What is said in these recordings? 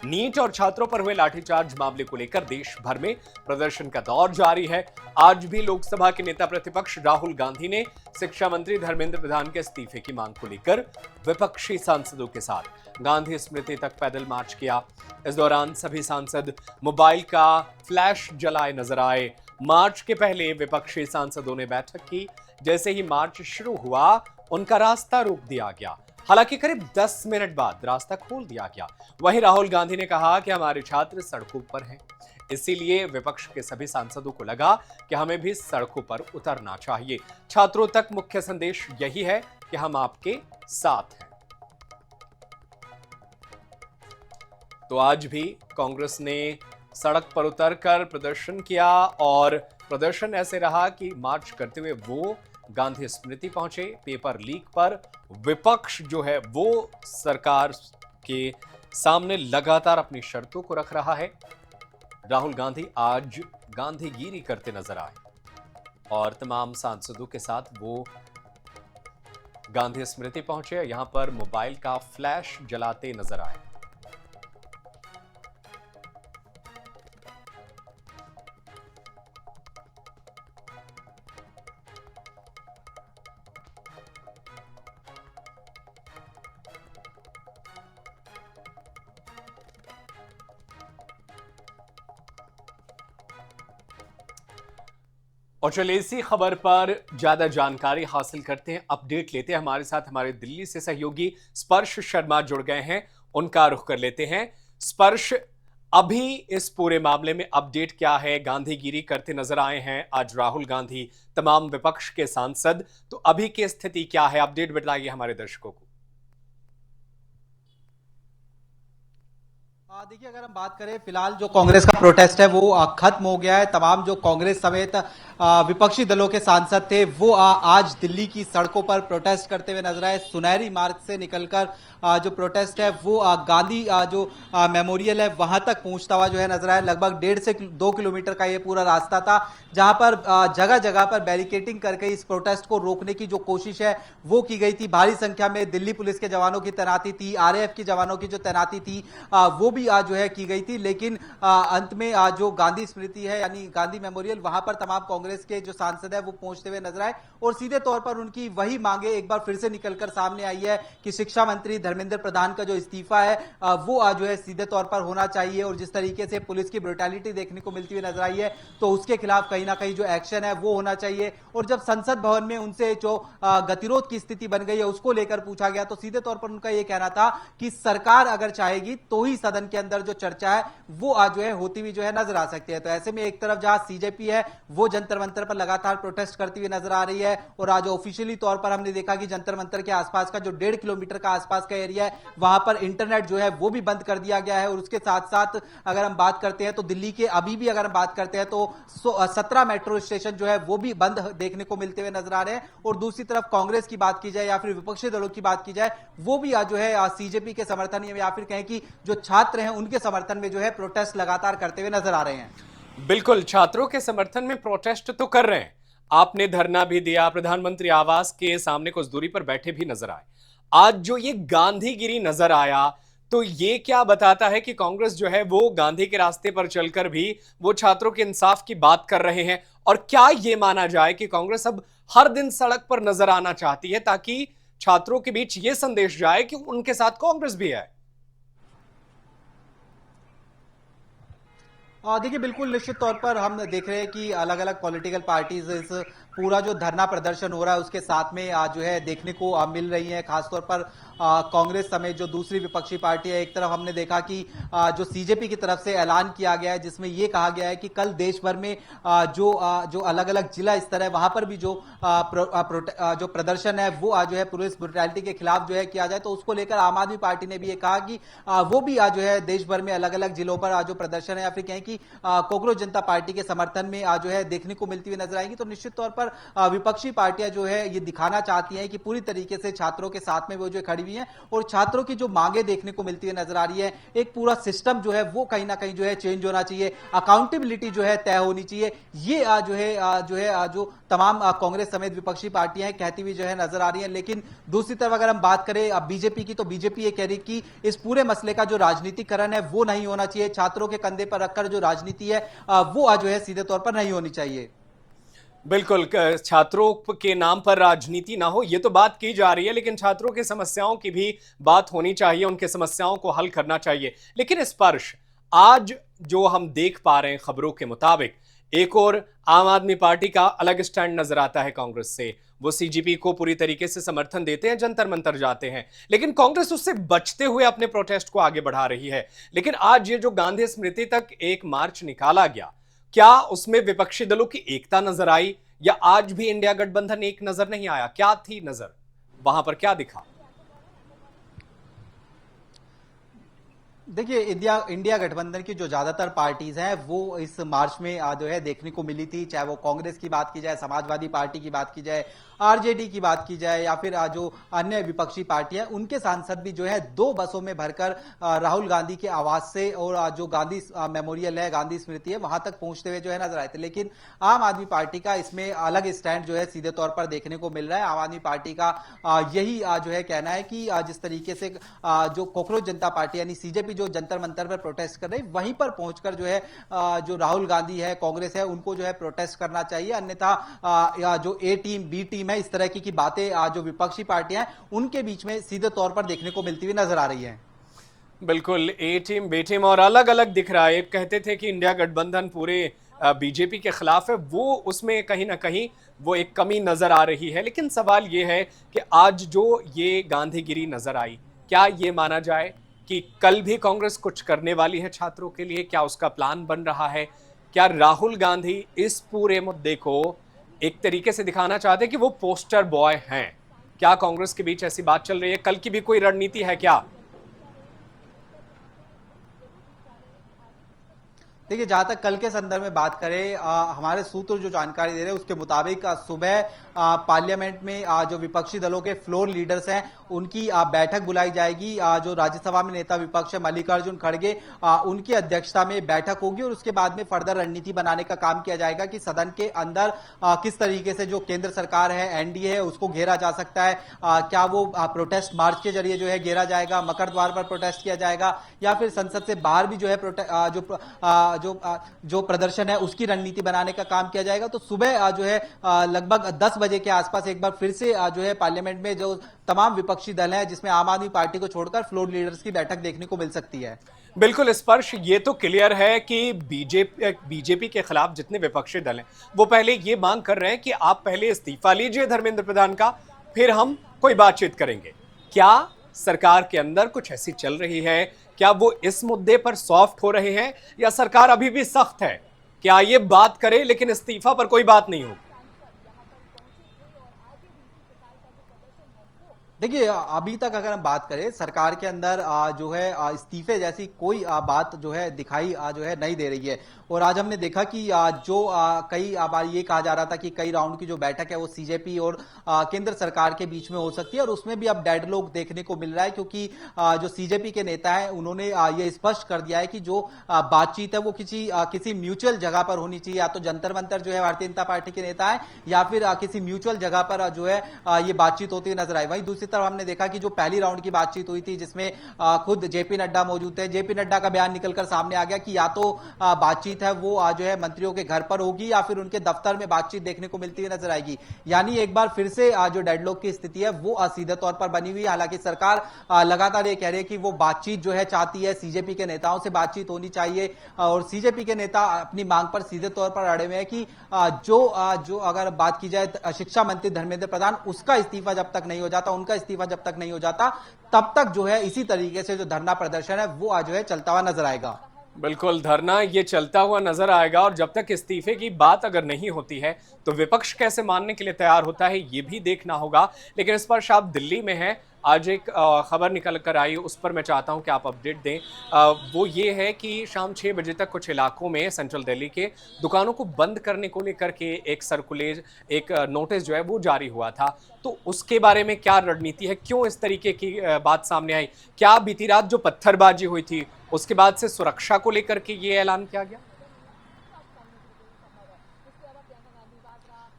NEET और छात्रों पर हुए लाठीचार्ज मामले को लेकर देश भर में प्रदर्शन का दौर जारी है। आज भी लोकसभा के नेता प्रतिपक्ष राहुल गांधी ने शिक्षा मंत्री धर्मेंद्र प्रधान के इस्तीफे की मांग को लेकर विपक्षी सांसदों के साथ गांधी स्मृति तक पैदल मार्च किया। इस दौरान सभी सांसद मोबाइल का फ्लैश जलाए नजर आए। मार्च के पहले विपक्षी सांसदों ने बैठक की। जैसे ही मार्च शुरू हुआ, उनका रास्ता रोक दिया गया। हालांकि करीब 10 मिनट बाद रास्ता खोल दिया गया। वहीं राहुल गांधी ने कहा कि हमारे छात्र सड़कों पर हैं, इसीलिए विपक्ष के सभी सांसदों को लगा कि हमें भी सड़कों पर उतरना चाहिए। छात्रों तक मुख्य संदेश यही है कि हम आपके साथ हैं। तो आज भी कांग्रेस ने सड़क पर उतरकर प्रदर्शन किया और प्रदर्शन ऐसे रहा कि मार्च करते हुए वो गांधी स्मृति पहुंचे। पेपर लीक पर विपक्ष जो है वो सरकार के सामने लगातार अपनी शर्तों को रख रहा है। राहुल गांधी आज गांधीगिरी करते नजर आए और तमाम सांसदों के साथ वो गांधी स्मृति पहुंचे। यहां पर मोबाइल का फ्लैश जलाते नजर आए। और चलिए इसी खबर पर ज्यादा जानकारी हासिल करते हैं, अपडेट लेते हैं। हमारे साथ हमारे दिल्ली से सहयोगी स्पर्श शर्मा जुड़ गए हैं, उनका रुख कर लेते हैं। स्पर्श, अभी इस पूरे मामले में अपडेट क्या है? गांधीगिरी करते नजर आए हैं आज राहुल गांधी, तमाम विपक्ष के सांसद, तो अभी की स्थिति क्या है? अपडेट बताइए हमारे दर्शकों को। देखिए, अगर हम बात करें फिलहाल जो कांग्रेस का प्रोटेस्ट है वो खत्म हो गया है। तमाम जो कांग्रेस समेत विपक्षी दलों के सांसद थे वो आज दिल्ली की सड़कों पर प्रोटेस्ट करते हुए नजर आए। सुनहरी मार्ग से निकलकर जो प्रोटेस्ट है वो गांधी जो मेमोरियल है वहां तक पहुंचता हुआ जो है नजर आया। लगभग 1.5 से 2 किलोमीटर का ये पूरा रास्ता था, जहां पर जगह जगह पर बैरिकेडिंग करके इस प्रोटेस्ट को रोकने की जो कोशिश है वो की गई थी। भारी संख्या में दिल्ली पुलिस के जवानों की तैनाती थी, आरएएफ की जवानों की जो तैनाती थी वो भी आज जो है की गई थी। लेकिन अंत में जो गांधी स्मृति है यानी गांधी मेमोरियल, वहां पर तमाम कांग्रेस के जो सांसद है वो पहुंचते हुए नजर आए और सीधे तौर पर उनकी वही मांगे एक बार फिर से निकलकर सामने आई है कि शिक्षा मंत्री धर्मेंद्र प्रधान का जो इस्तीफा है वो आज जो है सीधे तौर पर होना चाहिए। और जिस तरीके से पुलिस की ब्रुटैलिटी देखने को मिलती हुई नजर आई है तो उसके खिलाफ कहीं ना कहीं जो एक्शन है वो होना चाहिए। और जब संसद भवन में उनसे जो गतिरोध की स्थिति बन गई है उसको लेकर पूछा गया तो सीधे तौर पर उनका यह कहना था कि सरकार अगर चाहेगी तो ही सदन के अंदर जो चर्चा है वो आज जो है होती हुई जो है नजर आ सकती है। तो ऐसे में एक तरफ जहां सीजेपी है वो जंतर मंतर पर लगातार प्रोटेस्ट करती हुई नजर आ रही है और आज ऑफिशियली तौर पर हमने देखा कि जंतर मंतर के आसपास का जो 1.5 किलोमीटर का आसपास का एरिया है वहां पर इंटरनेट जो है वो भी बंद कर दिया गया है। और उसके साथ साथ अगर हम बात करते हैं तो दिल्ली के अभी भी अगर हम बात करते हैं तो 17 मेट्रो स्टेशन जो है वो भी बंद देखने को मिलते हुए नजर आ रहे हैं। और दूसरी तरफ कांग्रेस की बात की जाए या फिर विपक्षी दलों की बात की जाए वो भी आज जो है सीजेपी के समर्थन या फिर कहें कि जो छात्र हैं उनके समर्थन में जो है प्रोटेस्ट लगातार करते हुए नजर आ रहे हैं। बिल्कुल, छात्रों के समर्थन में प्रोटेस्ट तो कर रहे हैं। आपने धरना भी दिया, प्रधानमंत्री आवास के सामने कुछ दूरी पर बैठे भी नजर आए। आज जो ये गांधीगिरी नजर आया तो ये क्या बताता है कि कांग्रेस जो है वो गांधी के रास्ते पर चलकर भी वो छात्रों के इंसाफ की बात कर रहे हैं? और क्या ये माना जाए कि कांग्रेस अब हर दिन सड़क पर नजर आना चाहती है ताकि छात्रों के बीच ये संदेश जाए कि उनके साथ कांग्रेस भी है? देखिए, बिल्कुल निश्चित तौर पर हम देख रहे हैं कि अलग अलग पॉलिटिकल पार्टीज इस पूरा जो धरना प्रदर्शन हो रहा है उसके साथ में जो है देखने को मिल रही है। खासतौर पर कांग्रेस समेत जो दूसरी विपक्षी पार्टी है, एक तरफ हमने देखा कि जो सीजेपी की तरफ से ऐलान किया गया है जिसमें यह कहा गया है कि कल देश भर में जो अलग अलग जिला स्तर है वहां पर भी जो प्रदर्शन है वो आज जो है पुलिस ब्रुटैलिटी के खिलाफ जो है किया जाए। तो उसको लेकर आम आदमी पार्टी ने भी ये कहा कि वो भी आज जो है देश भर में अलग अलग जिलों पर जो प्रदर्शन है या फिर कहें कि कांग्रेस जनता पार्टी के समर्थन में आज जो है देखने को मिलती हुई नजर आएगी। तो निश्चित तौर पर विपक्षी पार्टियां जो है ये दिखाना चाहती हैं कि पूरी तरीके से छात्रों के साथ में वो जो खड़ी हुई हैं और छात्रों की जो मांगे देखने को मिलती है नजर आ रही है, एक पूरा सिस्टम जो है वो कहीं ना कहीं जो है चेंज होना चाहिए, अकाउंटेबिलिटी जो है तय होनी चाहिए। ये जो तमाम कांग्रेस समेत विपक्षी पार्टियां कहती हुई जो है नजर आ रही हैं। लेकिन दूसरी तरफ अगर हम बात करें अब बीजेपी की, तो बीजेपी ये कह रही कि इस पूरे मसले का जो राजनीतिकरण है वो नहीं होना चाहिए, छात्रों के कंधे पर रखकर जो राजनीति है वो जो है सीधे तौर पर नहीं होनी चाहिए। बिल्कुल, छात्रों के नाम पर राजनीति ना हो, ये तो बात की जा रही है, लेकिन छात्रों की समस्याओं की भी बात होनी चाहिए, उनके समस्याओं को हल करना चाहिए। लेकिन स्पर्श आज जो हम देख पा रहे हैं खबरों के मुताबिक, एक और आम आदमी पार्टी का अलग स्टैंड नजर आता है कांग्रेस से। वो सीजीपी को पूरी तरीके से समर्थन देते हैं, जंतर मंतर जाते हैं, लेकिन कांग्रेस उससे बचते हुए अपने प्रोटेस्ट को आगे बढ़ा रही है। लेकिन आज ये जो गांधी स्मृति तक एक मार्च निकाला गया, क्या उसमें विपक्षी दलों की एकता नजर आई, या आज भी इंडिया गठबंधन एक नजर नहीं आया? क्या थी नजर वहां पर, क्या दिखा? देखिए, इंडिया गठबंधन की जो ज्यादातर पार्टीज हैं वो इस मार्च में जो है देखने को मिली थी, चाहे वो कांग्रेस की बात की जाए, समाजवादी पार्टी की बात की जाए, आरजेडी की बात की जाए, या फिर जो अन्य विपक्षी पार्टियां, उनके सांसद भी जो है 2 बसों में भरकर राहुल गांधी के आवास से और जो गांधी मेमोरियल है, गांधी स्मृति है, वहां तक पहुंचते हुए जो है नजर आए थे। लेकिन आम आदमी पार्टी का इसमें अलग स्टैंड जो है सीधे तौर पर देखने को मिल रहा है। आम आदमी पार्टी का यही जो है कहना है कि जिस तरीके से जो कॉकरोच जनता पार्टी यानी सीजेपी जो जंतर मंतर पर प्रोटेस्ट कर रही, वहीं पर पहुंचकर जो है जो राहुल गांधी है, कांग्रेस है, उनको जो है प्रोटेस्ट करना चाहिए। अन्यथा जो ए टीम बी टीम है, इस तरह की बातें जो विपक्षी पार्टियां हैं उनके बीच में सीधे तौर पर देखने को मिलती हुई नजर आ रही हैं। बिल्कुल, ए टीम बी टीम और अलग अलग दिख रहा है। एक कहते थे कि इंडिया गठबंधन पूरे बीजेपी के खिलाफ है, वो उसमें कहीं ना कहीं वो एक कमी नजर आ रही है। लेकिन सवाल ये है कि आज जो ये गांधीगिरी नजर आई, क्या ये माना जाए कि कल भी कांग्रेस कुछ करने वाली है छात्रों के लिए? क्या उसका प्लान बन रहा है? क्या राहुल गांधी इस पूरे मुद्दे को एक तरीके से दिखाना चाहते हैं कि वो पोस्टर बॉय हैं? क्या कांग्रेस के बीच ऐसी बात चल रही है? कल की भी कोई रणनीति है क्या? देखिए, जहां तक कल के संदर्भ में बात करें, हमारे सूत्र जो जानकारी दे रहे हैं उसके मुताबिक सुबह पार्लियामेंट में जो विपक्षी दलों के फ्लोर लीडर्स हैं उनकी बैठक बुलाई जाएगी। जो राज्यसभा में नेता विपक्ष है मल्लिकार्जुन खड़गे, उनकी अध्यक्षता में बैठक होगी और उसके बाद में फर्दर रणनीति बनाने का काम किया जाएगा कि सदन के अंदर किस तरीके से जो केंद्र सरकार है, एनडीए है, उसको घेरा जा सकता है। क्या वो प्रोटेस्ट मार्च के जरिए जो है घेरा जाएगा, मकर द्वार पर प्रोटेस्ट किया जाएगा, या फिर संसद से बाहर भी जो है जो प्रदर्शन है उसकी रणनीति बनाने का काम किया जाएगा। तो सुबह जो है लगभग 10 बजे के आसपास एक बार फिर से जो है पार्लियामेंट में जो तमाम विपक्षी दल हैं, जिसमें आम आदमी पार्टी को छोड़कर फ्लोर लीडर्स की बैठक देखने को मिल सकती है। बिल्कुल स्पर्श, ये तो क्लियर है कि बीजेपी के खिलाफ जितने विपक्षी दल हैं वो पहले ये मांग कर रहे हैं कि आप पहले इस्तीफा लीजिए धर्मेंद्र प्रधान का, फिर हम कोई बातचीत करेंगे। क्या सरकार के अंदर कुछ ऐसी चल रही है? क्या वो इस मुद्दे पर सॉफ्ट हो रहे हैं, या सरकार अभी भी सख्त है? क्या ये बात करे लेकिन इस्तीफा पर कोई बात नहीं हो? देखिए, अभी तक अगर हम बात करें सरकार के अंदर जो है इस्तीफे जैसी कोई बात जो है दिखाई जो है नहीं दे रही है। और आज हमने देखा कि जो कई बार ये कहा जा रहा था कि कई राउंड की जो बैठक है वो सीजेपी और केंद्र सरकार के बीच में हो सकती है, और उसमें भी अब डेडलॉक देखने को मिल रहा है, क्योंकि जो सीजेपी के नेता हैं उन्होंने ये स्पष्ट कर दिया है कि जो बातचीत है वो किसी म्यूचुअल जगह पर होनी चाहिए। या तो जंतर मंतर जो है भारतीय जनता पार्टी के नेता है, या फिर किसी म्यूचुअल जगह पर जो है ये बातचीत होती हुई नजर आई। वहीं दूसरी तरफ हमने देखा कि जो पहली राउंड की बातचीत हुई थी, जिसमें खुद जेपी नड्डा मौजूद थे, जेपी नड्डा का बयान निकलकर सामने आ गया कि या तो बातचीत है वो जो है मंत्रियों के घर पर होगी, या फिर उनके दफ्तर में बातचीत देखने को मिलती हुई नजर आएगी। यानी एक बार फिर से जो डेडलॉक की स्थिति है वो सीधे तौर पर बनी हुई है। हालांकि सरकार लगातार ये कह रही है कि वो बातचीत जो है चाहती है, सीजेपी के नेताओं से बातचीत होनी चाहिए, और सीजेपी के नेता अपनी मांग पर सीधे तौर पर अड़े हुए हैं कि जो अगर बात की जाए शिक्षा मंत्री धर्मेंद्र प्रधान, उसका इस्तीफा जब तक नहीं हो जाता, उनका इस्तीफा जब तक नहीं हो जाता, तब तक जो है इसी तरीके से जो धरना प्रदर्शन है वो जो है चलता हुआ नजर आएगा। बिल्कुल, धरना ये चलता हुआ नजर आएगा, और जब तक इस्तीफे की बात अगर नहीं होती है तो विपक्ष कैसे मानने के लिए तैयार होता है ये भी देखना होगा। लेकिन इस पर आप दिल्ली में हैं, आज एक खबर निकल कर आई, उस पर मैं चाहता हूं कि आप अपडेट दें। वो ये है कि शाम 6 बजे तक कुछ इलाकों में सेंट्रल दिल्ली के दुकानों को बंद करने को लेकर के एक सर्कुलेर, एक नोटिस जो है वो जारी हुआ था। तो उसके बारे में क्या रणनीति है, क्यों इस तरीके की बात सामने आई? क्या बीती रात जो पत्थरबाजी हुई थी उसके बाद से सुरक्षा को लेकर के ये ऐलान किया गया?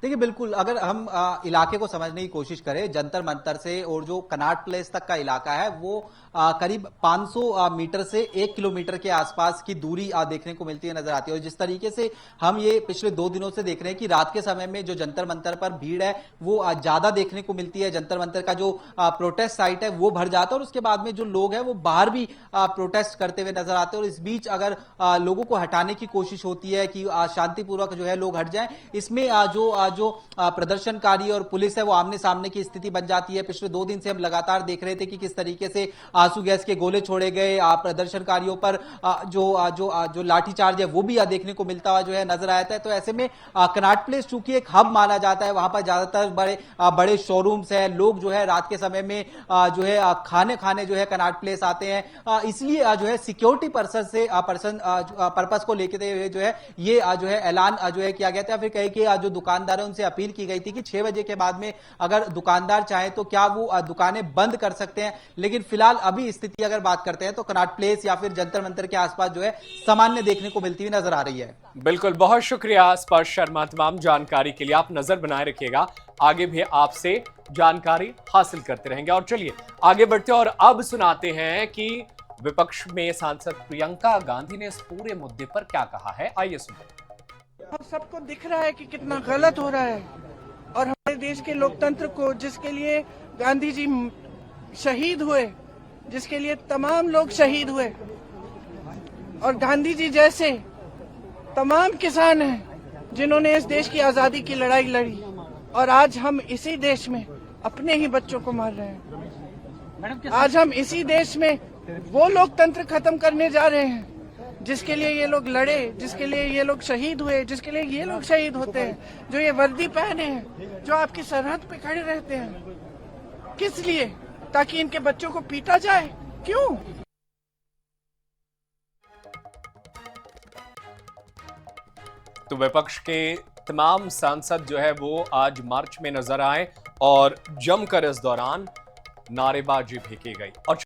देखिए बिल्कुल, अगर हम इलाके को समझने की कोशिश करें, जंतर मंतर से और जो कनॉट प्लेस तक का इलाका है वो करीब 500 मीटर से 1 किलोमीटर के आसपास की दूरी देखने को मिलती है, नजर आती है। और जिस तरीके से हम ये पिछले 2 दिनों से देख रहे हैं कि रात के समय में जो जंतर मंतर पर भीड़ है वो ज्यादा देखने को मिलती है। जंतर मंतर का जो प्रोटेस्ट साइट है वो भर जाता है और उसके बाद में जो लोग हैं वो बाहर भी प्रोटेस्ट करते हुए नजर आते हैं। और इस बीच अगर लोगों को हटाने की कोशिश होती है कि शांतिपूर्वक जो है लोग हट जाएं, इसमें जो प्रदर्शनकारी और पुलिस है वो आमने सामने की स्थिति बन जाती है। पिछले 2 दिन से हम लगातार देख रहे थे कि किस तरीके से आंसू गैस के गोले छोड़े गए, प्रदर्शनकारियों पर जो लाठीचार्ज है वो भी देखने को मिलता हुआ जो है नजर आया था। तो ऐसे में कनॉट प्लेस चूंकि एक हब माना जाता है, वहां पर ज्यादातर बड़े शोरूम्स है, लोग जो है रात के समय में जो है खाने जो है कनॉट प्लेस आते हैं, इसलिए जो है सिक्योरिटी पर्पस को लेकर हुए जो है ये जो है ऐलान जो है किया गया था। फिर कहीं कि जो दुकानदार है उनसे अपील की गई थी कि 6 बजे के बाद में अगर दुकानदार चाहे तो क्या वो दुकानें बंद कर सकते हैं। लेकिन फिलहाल अभी स्थिति अगर बात करते हैं तो कनॉट प्लेस या फिर जंतर मंतर के आसपास जो है सामान्य देखने को मिलती हुई नजर आ रही है। बिल्कुल, बहुत शुक्रिया स्पर्श शर्मा तमाम जानकारी के लिए। आप नजर बनाए रखिएगा, आगे भी आपसे जानकारी हासिल करते रहेंगे। और चलिए आगे बढ़ते हैं और अब सुनाते हैं कि विपक्ष में सांसद प्रियंका गांधी ने इस पूरे मुद्दे पर क्या कहा है, आइए सुनिए। अब सबको दिख रहा है कि कितना गलत हो रहा है और हमारे देश के लोकतंत्र को, जिसके लिए गांधी जी शहीद हुए, जिसके लिए तमाम लोग शहीद हुए और गांधी जी जैसे तमाम किसान हैं जिन्होंने इस देश की आजादी की लड़ाई लड़ी, और आज हम इसी देश में अपने ही बच्चों को मार रहे हैं। आज हम इसी देश में वो लोकतंत्र खत्म करने जा रहे हैं जिसके लिए ये लोग लड़े, जिसके लिए ये लोग शहीद हुए, जिसके लिए ये लोग शहीद होते हैं, जो ये वर्दी पहने हैं, जो आपकी सरहद पे खड़े रहते हैं। किस लिए? ताकि इनके बच्चों को पीटा जाए? क्यों? तो विपक्ष के तमाम सांसद जो है वो आज मार्च में नजर आए और जमकर इस दौरान नारेबाजी भी की गई। और